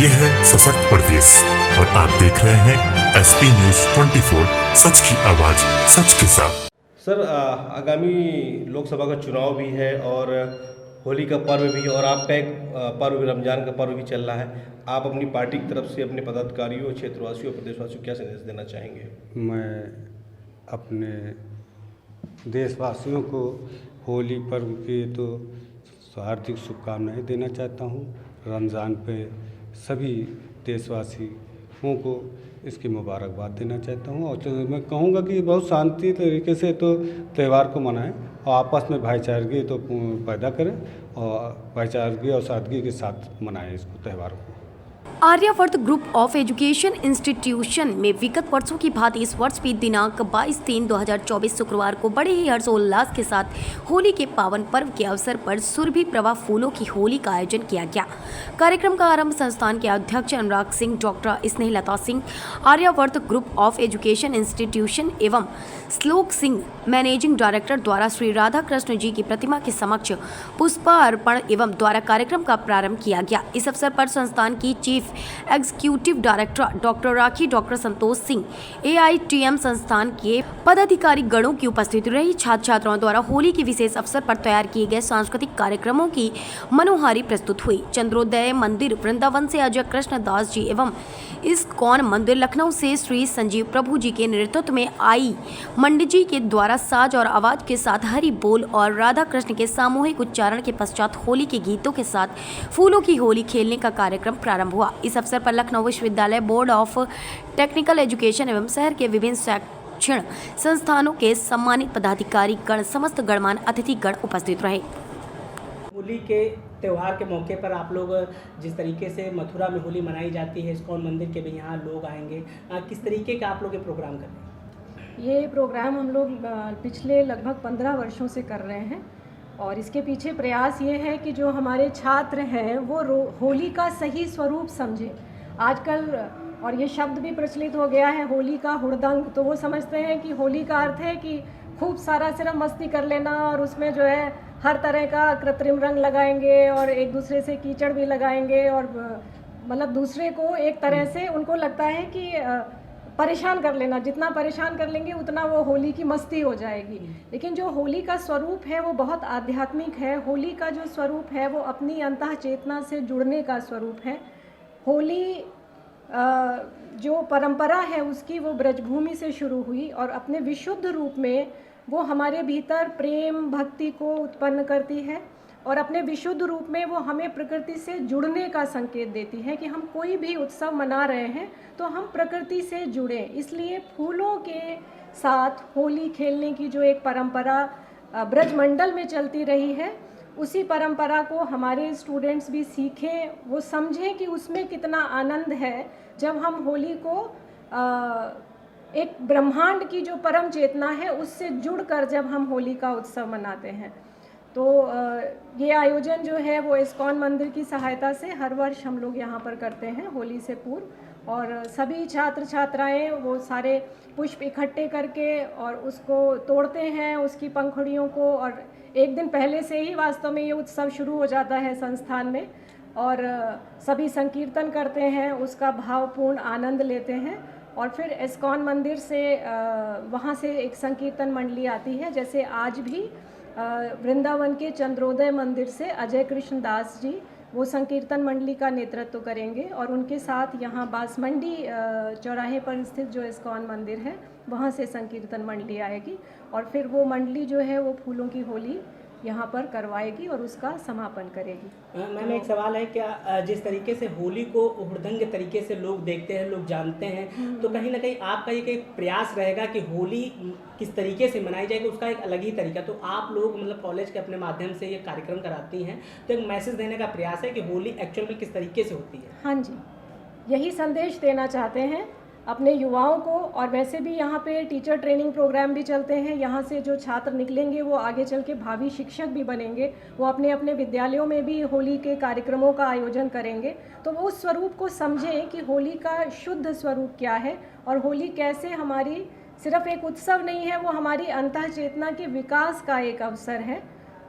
ये है सशक्त प्रदेश और आप देख रहे हैं एसपी न्यूज 24, सच की आवाज सच के साथ। सर, आगामी लोकसभा का चुनाव भी है और होली का पर्व भी है और आपका एक पर्व भी, रमजान का पर्व भी चल रहा है। आप अपनी पार्टी की तरफ से अपने पदाधिकारियों, क्षेत्रवासियों, प्रदेशवासियों को क्या संदेश देना चाहेंगे? मैं अपने देशवासियों को होली पर्व की तो हार्दिक शुभकामनाएं देना चाहता हूं। रमज़ान पे सभी देशवासियों को इसकी मुबारकबाद देना चाहता हूं और मैं कहूँगा कि बहुत शांति तरीके से तो त्यौहार को मनाएं और आपस में भाईचारगी तो पैदा करें और भाईचारगी और सादगी के साथ मनाएं इसको त्यौहार को। Aryavarta group of education institution में विगत वर्षों की भांति इस वर्ष भी दिनांक 22/3/2024 शुक्रवार को बड़े ही हर्षोल्लास के साथ होली के पावन पर्व के अवसर पर सुरभि प्रभा फूलों की होली का आयोजन किया गया। कार्यक्रम का आरंभ संस्थान के अध्यक्ष Anurag Singh, doctor Snehlata Singh, Aryavart group of education institution एवं श्लोक सिंह, मैनेजिंग डायरेक्टर द्वारा श्री राधा कृष्ण जी की प्रतिमा के समक्ष पुष्पार्पण एवं द्वारा कार्यक्रम का प्रारंभ किया गया। इस अवसर पर संस्थान की चीफ एग्जीक्यूटिव डायरेक्टर डॉक्टर राखी, डॉक्टर संतोष सिंह, AITM संस्थान के पदाधिकारी गणों की उपस्थिति रही। छात्र छात्राओं द्वारा होली के विशेष अवसर पर तैयार किए गए सांस्कृतिक कार्यक्रमों की मनोहारी प्रस्तुत हुई। चंद्रोदय मंदिर वृंदावन से अजय कृष्ण दास जी एवं इस्कॉन मंदिर लखनऊ से श्री संजीव प्रभु जी के नेतृत्व में आई मंडी जी के द्वारा साज और आवाज के साथ हरि बोल और राधा कृष्ण के सामूहिक उच्चारण के पश्चात होली के गीतों के साथ फूलों की होली खेलने का कार्यक्रम प्रारंभ हुआ। इस अवसर पर लखनऊ विश्वविद्यालय, बोर्ड ऑफ टेक्निकल एजुकेशन एवं शहर के विभिन्न शैक्षणिक संस्थानों के सम्मानित पदाधिकारी गण, समस्त गणमान्य अतिथिगण उपस्थित रहे। होली के त्यौहार के मौके पर आप लोग जिस तरीके से मथुरा में होली मनाई जाती है, इस्कॉन मंदिर के भी यहाँ लोग आएंगे, किस तरीके का आप लोग ये प्रोग्राम कर रहे हैं? ये प्रोग्राम हम लोग पिछले लगभग 15 वर्षों से कर रहे हैं और इसके पीछे प्रयास ये है कि जो हमारे छात्र हैं वो होली का सही स्वरूप समझें। आजकल और ये शब्द भी प्रचलित हो गया है, होली का हुड़दंग, तो वो समझते हैं कि होली का अर्थ है कि खूब सारा सिर्फ मस्ती कर लेना और उसमें जो है हर तरह का कृत्रिम रंग लगाएंगे और एक दूसरे से कीचड़ भी लगाएंगे और मतलब दूसरे को एक तरह से उनको लगता है कि परेशान कर लेना, जितना परेशान कर लेंगे उतना वो होली की मस्ती हो जाएगी। लेकिन जो होली का स्वरूप है वो बहुत आध्यात्मिक है। होली का जो स्वरूप है वो अपनी अंतः चेतना से जुड़ने का स्वरूप है। होली जो परंपरा है उसकी वो ब्रजभूमि से शुरू हुई और अपने विशुद्ध रूप में वो हमारे भीतर प्रेम भक्ति को उत्पन्न करती है और अपने विशुद्ध रूप में वो हमें प्रकृति से जुड़ने का संकेत देती है कि हम कोई भी उत्सव मना रहे हैं तो हम प्रकृति से जुड़ें। इसलिए फूलों के साथ होली खेलने की जो एक परंपरा ब्रजमंडल में चलती रही है, उसी परंपरा को हमारे स्टूडेंट्स भी सीखें, वो समझें कि उसमें कितना आनंद है जब हम होली को एक ब्रह्मांड की जो परम चेतना है उससे जुड़कर जब हम होली का उत्सव मनाते हैं। तो ये आयोजन जो है वो इस्कॉन मंदिर की सहायता से हर वर्ष हम लोग यहाँ पर करते हैं होली से पूर्व, और सभी छात्र छात्राएं वो सारे पुष्प इकट्ठे करके और उसको तोड़ते हैं, उसकी पंखुड़ियों को, और एक दिन पहले से ही वास्तव में ये उत्सव शुरू हो जाता है संस्थान में और सभी संकीर्तन करते हैं, उसका भावपूर्ण आनंद लेते हैं और फिर इस्कॉन मंदिर से वहाँ से एक संकीर्तन मंडली आती है। जैसे आज भी वृंदावन के चंद्रोदय मंदिर से अजय कृष्ण दास जी वो संकीर्तन मंडली का नेतृत्व करेंगे और उनके साथ यहाँ बासमंडी चौराहे पर स्थित जो इस्कॉन मंदिर है वहाँ से संकीर्तन मंडली आएगी और फिर वो मंडली जो है वो फूलों की होली यहाँ पर करवाएगी और उसका समापन करेगी। मैम, एक सवाल है, क्या जिस तरीके से होली को हुड़दंग तरीके से लोग देखते हैं, लोग जानते हैं, तो कहीं ना कहीं आपका ये एक प्रयास रहेगा कि होली किस तरीके से मनाई जाएगी, उसका एक अलग ही तरीका, तो आप लोग मतलब कॉलेज के अपने माध्यम से ये कार्यक्रम कराती हैं, तो एक मैसेज देने का प्रयास है कि होली एक्चुअल में किस तरीके से होती है? हाँ जी, यही संदेश देना चाहते हैं अपने युवाओं को। और वैसे भी यहाँ पे टीचर ट्रेनिंग प्रोग्राम भी चलते हैं, यहाँ से जो छात्र निकलेंगे वो आगे चल के भावी शिक्षक भी बनेंगे, वो अपने अपने विद्यालयों में भी होली के कार्यक्रमों का आयोजन करेंगे, तो वो उस स्वरूप को समझें कि होली का शुद्ध स्वरूप क्या है और होली कैसे हमारी सिर्फ एक उत्सव नहीं है, वो हमारी अंतः चेतना के विकास का एक अवसर है।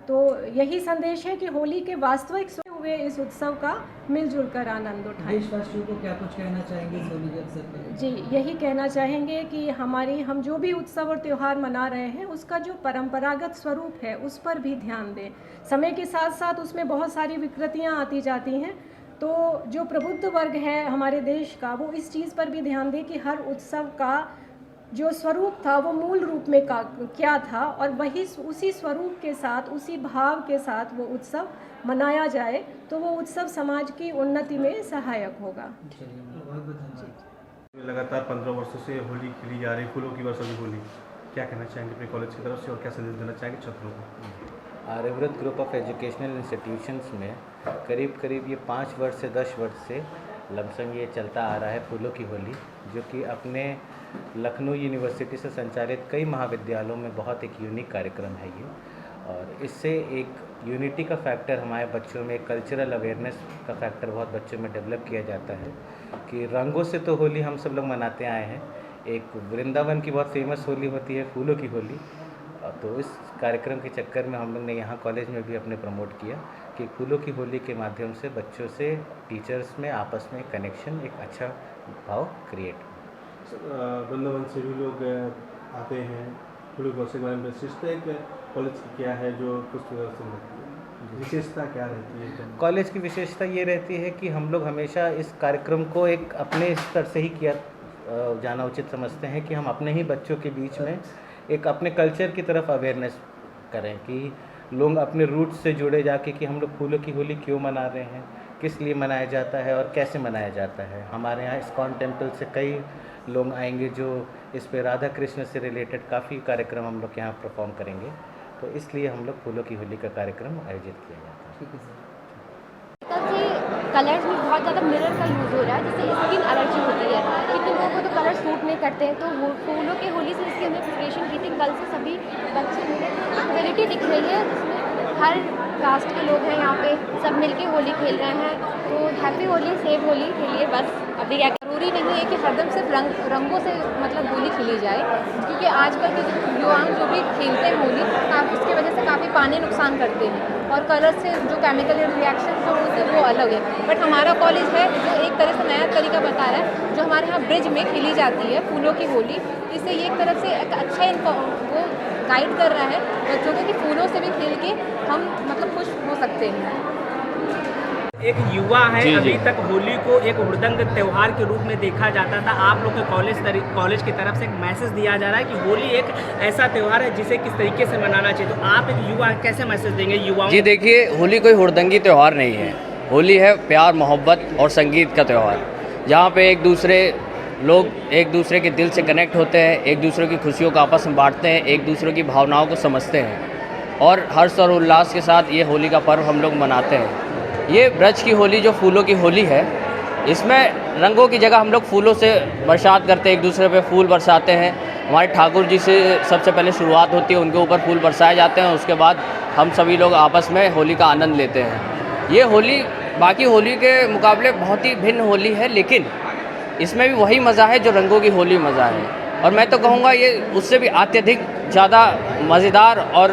तो यही संदेश है कि होली के वास्तविक वे इस उत्सव का मिलजुल कर आनंद उठाएं। देशवासियों को क्या कुछ कहना चाहेंगे इस होली के अवसर पर? जी, यही कहना चाहेंगे कि हम जो भी उत्सव और त्यौहार मना रहे हैं उसका जो परंपरागत स्वरूप है उस पर भी ध्यान दें। समय के साथ साथ उसमें बहुत सारी विकृतियाँ आती जाती हैं, तो जो प्रबुद्ध वर्ग है हमारे देश का वो इस चीज़ पर भी ध्यान दे कि हर उत्सव का जो स्वरूप था वो मूल रूप में क्या था, और वही उसी स्वरूप के साथ, उसी भाव के साथ वो उत्सव मनाया जाए तो वो उत्सव समाज की उन्नति में सहायक होगा। लगातार 15 वर्षों से होली खेली जा रही, फूलों की वर्षा की होली, क्या कहना चाहेंगे अपने कॉलेज की तरफ से और क्या संदेश देना चाहेंगे छात्रों को? Aryavrat group of educational institutions में करीब ये 5 वर्ष से 10 वर्ष से लमसम ये चलता आ रहा है फूलों की होली, जो कि अपने लखनऊ यूनिवर्सिटी से संचालित कई महाविद्यालयों में बहुत एक यूनिक कार्यक्रम है ये। और इससे एक यूनिटी का फैक्टर हमारे बच्चों में, कल्चरल अवेयरनेस का फैक्टर बहुत बच्चों में डेवलप किया जाता है कि रंगों से तो होली हम सब लोग मनाते आए हैं। एक वृंदावन की बहुत फेमस होली होती है फूलों की होली, तो इस कार्यक्रम के चक्कर में हम लोग ने यहाँ कॉलेज में भी अपने प्रमोट किया कि फूलों की होली के माध्यम से बच्चों से टीचर्स में आपस में कनेक्शन, एक अच्छा भाव क्रिएट हो। वृंदावन से भी लोग आते हैं, फूलों के बारे में विशिष्टता एक कॉलेज की क्या है जो कुछ विशेषता क्या रहती है? कॉलेज की विशेषता ये रहती है कि हम लोग हमेशा इस कार्यक्रम को एक अपने स्तर से ही किया जाना उचित समझते हैं कि हम अपने ही बच्चों के बीच में एक अपने कल्चर की तरफ अवेयरनेस करें कि लोग अपने रूट्स से जुड़े जाके कि हम लोग फूलों की होली क्यों मना रहे हैं, किस लिए मनाया जाता है और कैसे मनाया जाता है। हमारे यहाँ इस्कॉन टेम्पल से कई लोग आएंगे जो इस पे राधा कृष्ण से रिलेटेड काफ़ी कार्यक्रम हम लोग यहाँ परफॉर्म करेंगे, तो इसलिए हम लोग फूलों की होली का कार्यक्रम आयोजित किया जाता है। ठीक है सर। कलर्स में बहुत ज़्यादा मिरर का यूज़ हो रहा है, जिससे स्किन एलर्जी होती है। कितने लोगों को तो कलर सूट नहीं करते हैं, तो वो फूलों की होली से इसकी हमने प्रिपरेशन की थी। कल से सभी बच्चे एक्टिविटी दिख रही है जिसमें हर कास्ट के लोग हैं यहाँ पे, सब मिलके होली खेल रहे हैं। तो हैप्पी होली, सेफ होली खेलिए बस। अभी क्या जरूरी नहीं है कि हरदम सिर्फ रंगों से मतलब होली खेली जाए, क्योंकि आजकल के युवा जो भी खेलते हैं होली, उसकी वजह से काफ़ी पानी नुकसान करते हैं और कलर से जो केमिकल रिएक्शन जो होते हैं वो अलग है। बट हमारा कॉलेज है जो एक तरह से नया तरीका बता रहा है, जो हमारे यहाँ ब्रिज में खेली जाती है फूलों की होली। इससे ये एक तरफ से एक अच्छा वो गाइड कर रहा है बच्चों को कि फूलों से भी खेल के हम मतलब खुश हो सकते हैं। एक युवा है, अभी तक होली को एक हुड़दंग त्यौहार के रूप में देखा जाता था। आप लोग के कॉलेज की तरफ से एक मैसेज दिया जा रहा है कि होली एक ऐसा त्यौहार है जिसे किस तरीके से मनाना चाहिए, तो आप एक युवा कैसे मैसेज देंगे युवाओं? जी देखिए, होली कोई हुड़दंगी त्यौहार नहीं है। होली है प्यार, मोहब्बत और संगीत का त्यौहार, जहाँ पे लोग एक दूसरे के दिल से कनेक्ट होते हैं, एक दूसरे की खुशियों को आपस में बांटते हैं, एक दूसरे की भावनाओं को समझते हैं और हर्ष और उल्लास के साथ ये होली का पर्व हम लोग मनाते हैं। ये ब्रज की होली जो फूलों की होली है, इसमें रंगों की जगह हम लोग फूलों से बरसात करते हैं, एक दूसरे पे फूल बरसाते हैं। हमारे ठाकुर जी से सबसे पहले शुरुआत होती है, उनके ऊपर फूल बरसाए जाते हैं, उसके बाद हम सभी लोग आपस में होली का आनंद लेते हैं। ये होली बाकी होली के मुकाबले बहुत ही भिन्न होली है, लेकिन इसमें भी वही मज़ा है जो रंगों की होली मज़ा है। और मैं तो कहूँगा ये उससे भी अत्यधिक ज़्यादा मज़ेदार और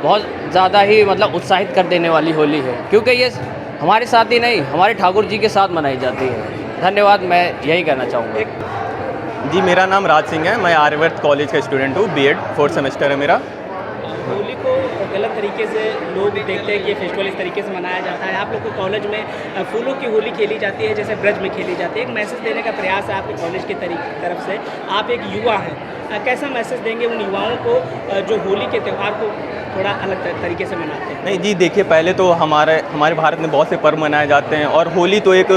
बहुत ज़्यादा ही मतलब उत्साहित कर देने वाली होली है, क्योंकि ये हमारे साथ ही नहीं, हमारे ठाकुर जी के साथ मनाई जाती है। धन्यवाद, मैं यही कहना चाहूँगा। जी, मेरा नाम राज सिंह है, मैं आर्यव्रत कॉलेज का स्टूडेंट हूँ, बीएड 4th सेमेस्टर है मेरा। होली को गलत तरीके से लोग देखते हैं कि ये फेस्टिवल इस तरीके से मनाया जाता है। आप लोग को कॉलेज में फूलों की होली खेली जाती है जैसे ब्रज में खेली जाती है। एक मैसेज देने का प्रयास है आपके कॉलेज की तरफ से। आप एक युवा हैं, कैसा मैसेज देंगे उन युवाओं को जो होली के त्यौहार को थोड़ा अलग तरीके से मनाते हैं? नहीं जी, देखिए, पहले तो हमारे भारत में बहुत से पर्व मनाए जाते हैं और होली तो एक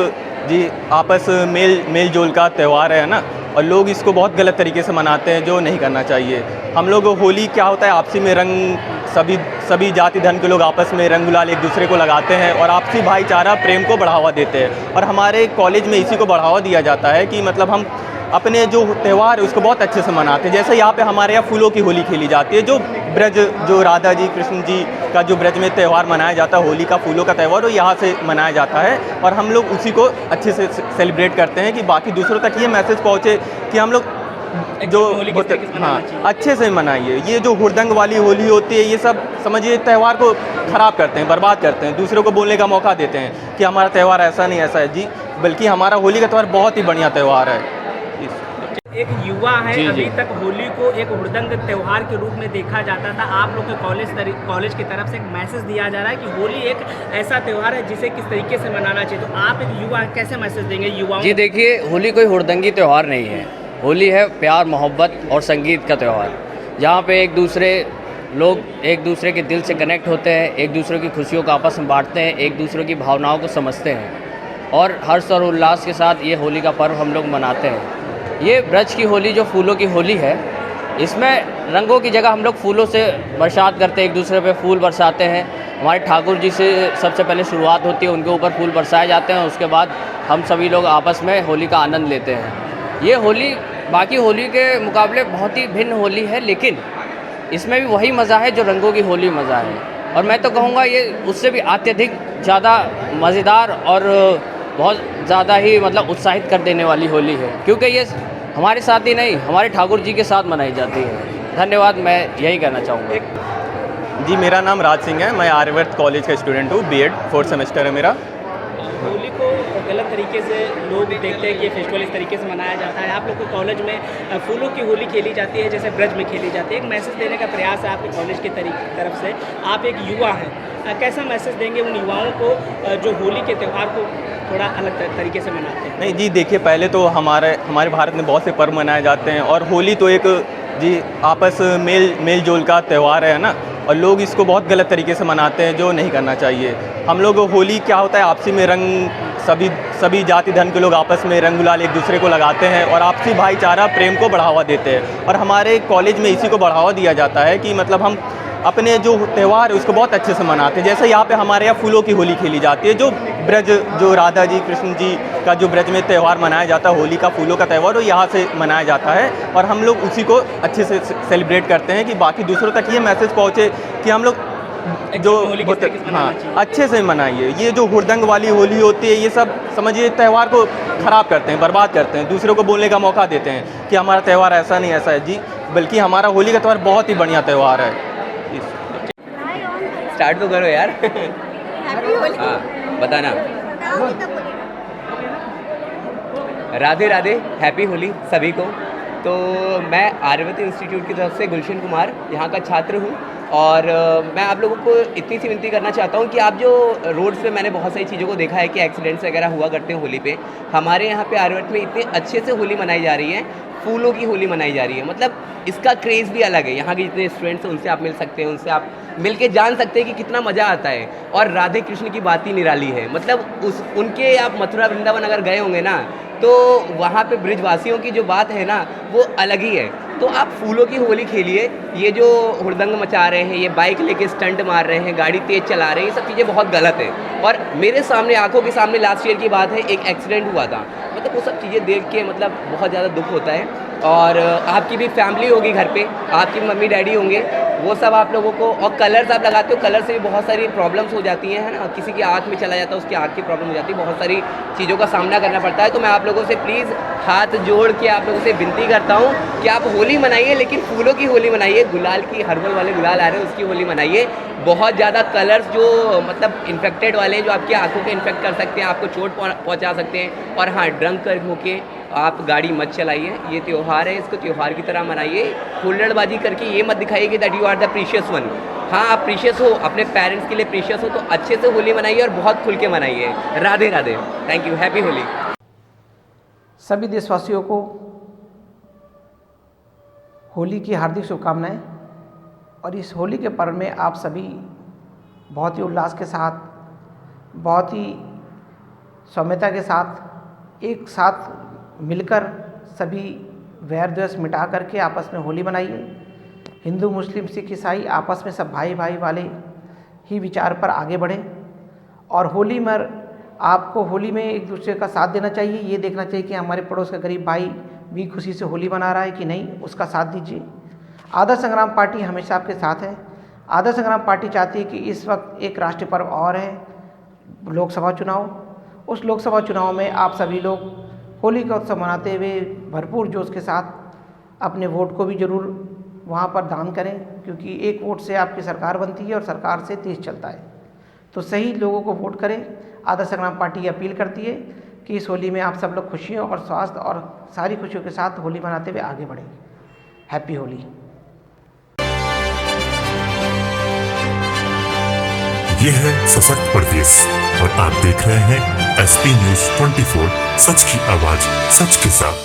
जी आपस मेल जोल का त्यौहार है ना, और लोग इसको बहुत गलत तरीके से मनाते हैं जो नहीं करना चाहिए। हम लोग होली क्या होता है, आपसी में रंग, सभी जाति धर्म के लोग आपस में रंग गुलाल एक दूसरे को लगाते हैं और आपसी भाईचारा प्रेम को बढ़ावा देते हैं। और हमारे कॉलेज में इसी को बढ़ावा दिया जाता है कि मतलब हम अपने जो त्यौहार है उसको बहुत अच्छे से मनाते हैं। जैसे यहाँ पे हमारे यहाँ फूलों की होली खेली जाती है, जो ब्रज, जो राधा जी कृष्ण जी का जो ब्रज में त्यौहार मनाया जाता है, होली का फूलों का त्यौहार, वो यहाँ से मनाया जाता है और हम लोग उसी को अच्छे से सेलिब्रेट करते हैं कि बाकी दूसरों तक ये मैसेज पहुँचे कि हम लोग जो होली किस होते तरीके से हाँ मनाना चाहिए? अच्छे से मनाइए। ये जो हुड़दंग वाली होली होती है, ये सब समझिए त्यौहार को ख़राब करते हैं, बर्बाद करते हैं, दूसरों को बोलने का मौका देते हैं कि हमारा त्यौहार ऐसा नहीं ऐसा है जी, बल्कि हमारा होली का त्यौहार बहुत ही बढ़िया त्यौहार है। एक युवा है, जी, अभी जी। तक होली को एक हुड़दंग त्यौहार के रूप में देखा जाता था। आप लोग के कॉलेज की तरफ से एक मैसेज दिया जा रहा है कि होली एक ऐसा त्यौहार है जिसे किस तरीके से मनाना चाहिए, तो आप एक युवा कैसे मैसेज देंगे युवाओं जी देखिए, होली कोई हुड़दंगी त्यौहार नहीं है। होली है प्यार, मोहब्बत और संगीत का त्यौहार, जहाँ पे लोग एक दूसरे के दिल से कनेक्ट होते हैं, एक दूसरे की खुशियों को आपस में बांटते हैं, एक दूसरे की भावनाओं को समझते हैं और हर्ष और उल्लास के साथ ये होली का पर्व हम लोग मनाते हैं। ये ब्रज की होली जो फूलों की होली है, इसमें रंगों की जगह हम लोग फूलों से बरसात करते हैं, एक दूसरे पे फूल बरसाते हैं। हमारे ठाकुर जी से सबसे पहले शुरुआत होती है, उनके ऊपर फूल बरसाए जाते हैं, उसके बाद हम सभी लोग आपस में होली का आनंद लेते हैं। ये होली बाकी होली के मुकाबले बहुत ही भिन्न होली है, लेकिन इसमें भी वही मज़ा है जो रंगों की होली मज़ा है। और मैं तो कहूँगा ये उससे भी अत्यधिक ज़्यादा मज़ेदार और बहुत ज़्यादा ही मतलब उत्साहित कर देने वाली होली है, क्योंकि ये हमारे साथ ही नहीं, हमारे ठाकुर जी के साथ मनाई जाती है। धन्यवाद, मैं यही कहना चाहूँगा। जी, मेरा नाम राज सिंह है, मैं आर्यवर्त कॉलेज का स्टूडेंट हूँ, बीएड 4th सेमेस्टर है मेरा। होली को गलत तरीके से लोग देखते हैं कि ये फेस्टिवल इस तरीके से मनाया जाता है। आप लोग के कॉलेज में फूलों की होली खेली जाती है, जैसे ब्रज में खेली जाती है। एक मैसेज देने का प्रयास है आपके कॉलेज की तरफ से। आप एक युवा हैं, कैसा मैसेज देंगे उन युवाओं को जो होली के त्यौहार को थोड़ा अलग तरीके से मनाते हैं? नहीं जी, देखिए पहले तो हमारे भारत में बहुत से पर्व मनाए जाते हैं और होली तो एक जी आपस मेल जोल का त्यौहार है ना, और लोग इसको बहुत गलत तरीके से मनाते हैं, जो नहीं करना चाहिए। हम लोग होली क्या होता है, आपसी में रंग, सभी जाति धर्म के लोग आपस में रंग गुलाल एक दूसरे को लगाते हैं और आपसी भाईचारा प्रेम को बढ़ावा देते हैं। और हमारे कॉलेज में इसी को बढ़ावा दिया जाता है कि मतलब हम अपने जो त्यौहार है उसको बहुत अच्छे से मनाते हैं। जैसे यहाँ पे हमारे यहाँ फूलों की होली खेली जाती है, जो राधा जी कृष्ण जी का जो ब्रज में त्यौहार मनाया जाता है, होली का फूलों का त्यौहार, वो यहाँ से मनाया जाता है और हम लोग उसी को अच्छे से सेलिब्रेट करते हैं कि बाकी दूसरों तक ये मैसेज पहुँचे कि हम लोग जो होते हाँ अच्छे से मनाइए। ये जो हुड़दंग वाली होली होती है, ये सब समझिए त्यौहार को ख़राब करते हैं, बर्बाद करते हैं, दूसरों को बोलने का मौका देते हैं कि हमारा त्यौहार ऐसा नहीं ऐसा है जी, बल्कि हमारा होली का त्यौहार बहुत ही बढ़िया त्यौहार है। स्टार्ट तो करो यार। हाँ बताना। राधे राधे, हैप्पी होली सभी को। तो मैं आर्यवर्त इंस्टीट्यूट की तरफ से गुलशन कुमार यहाँ का छात्र हूँ और मैं आप लोगों को इतनी सी विनती करना चाहता हूँ कि आप जो रोड्स पे मैंने बहुत सारी चीज़ों को देखा है कि एक्सीडेंट्स वगैरह हुआ करते हैं होली पे, हमारे यहाँ पे आर्यवर्त में इतने अच्छे से होली मनाई जा रही है, फूलों की होली मनाई जा रही है। मतलब इसका क्रेज़ भी अलग है। यहाँ के जितने स्टूडेंट्स हैं उनसे आप मिल सकते हैं, उनसे आप मिल के जान सकते हैं कि कितना मज़ा आता है। और राधे कृष्ण की बात ही निराली है। मतलब उनके आप मथुरा वृंदावन अगर गए होंगे ना, तो वहाँ पे ब्रिजवासियों की जो बात है ना वो अलग ही है। तो आप फूलों की होली खेलिए। ये जो हुड़दंग मचा रहे हैं, ये बाइक लेके स्टंट मार रहे हैं, गाड़ी तेज़ चला रहे हैं, ये सब चीज़ें बहुत गलत है। और मेरे सामने आंखों के सामने लास्ट ईयर की बात है, एक एक्सीडेंट हुआ था। मतलब वो सब चीज़ें देख के मतलब बहुत ज़्यादा दुख होता है। और आपकी भी फैमिली होगी घर पे, आपकी मम्मी डैडी होंगे, वो सब आप लोगों को, और कलर्स आप लगाते हो, कलर से भी बहुत सारी प्रॉब्लम्स हो जाती हैं, है ना। किसी की आँख में चला जाता है, उसकी आँख की प्रॉब्लम हो जाती है, बहुत सारी चीज़ों का सामना करना पड़ता है। तो मैं आप लोगों से प्लीज़ हाथ जोड़ के आप लोगों से विनती करता हूँ कि आप होली मनाइए, लेकिन फूलों की होली मनाइए। गुलाल की, हर्बल वाले गुलाल आ रहे हैं, उसकी होली मनाइए। बहुत ज़्यादा कलर्स जो मतलब इन्फेक्टेड वाले जो आपकी आँखों को इन्फेक्ट कर सकते हैं, आपको चोट पहुँचा सकते हैं। और हाँ, ड्रंक कर होके आप गाड़ी मत चलाइए। ये त्यौहार है, इसको त्यौहार की तरह मनाइए। हुल्लड़बाजी करके ये मत दिखाइए कि that you are the precious one. हाँ, आप प्रीशियस हो, अपने पेरेंट्स के लिए प्रीशियस हो, तो अच्छे से होली मनाइए और बहुत खुल के मनाइए। Radhe Radhe, thank you, happy Holi. सभी देशवासियों को होली की हार्दिक शुभकामनाएं। और इस होली के पर्व में आप सभी बहुत ही उल्लास के साथ, बहुत ही सौम्यता के साथ एक साथ मिलकर सभी वैर द्वेष मिटा करके आपस में होली मनाइए। हिंदू, मुस्लिम, सिख, ईसाई आपस में सब भाई भाई वाले ही विचार पर आगे बढ़ें। और होली में आपको होली में एक दूसरे का साथ देना चाहिए। ये देखना चाहिए कि हमारे पड़ोस का गरीब भाई भी खुशी से होली मना रहा है कि नहीं, उसका साथ दीजिए। आदर्श संग्राम पार्टी हमेशा आपके साथ है। आदर्श संग्राम पार्टी चाहती है कि इस वक्त एक राष्ट्रीय पर्व और है, लोकसभा चुनाव। उस लोकसभा चुनाव में आप सभी लोग होली का उत्सव मनाते हुए भरपूर जोश के साथ अपने वोट को भी ज़रूर वहाँ पर दान करें, क्योंकि एक वोट से आपकी सरकार बनती है और सरकार से देश चलता है। तो सही लोगों को वोट करें। आदर्श संग्राम पार्टी अपील करती है कि इस होली में आप सब लोग खुशियों और स्वास्थ्य और सारी खुशियों के साथ होली मनाते हुए आगे बढ़ें। हैप्पी होली। ये है सशक्त प्रदेश और आप देख रहे हैं SP News 24, सच की आवाज सच के साथ।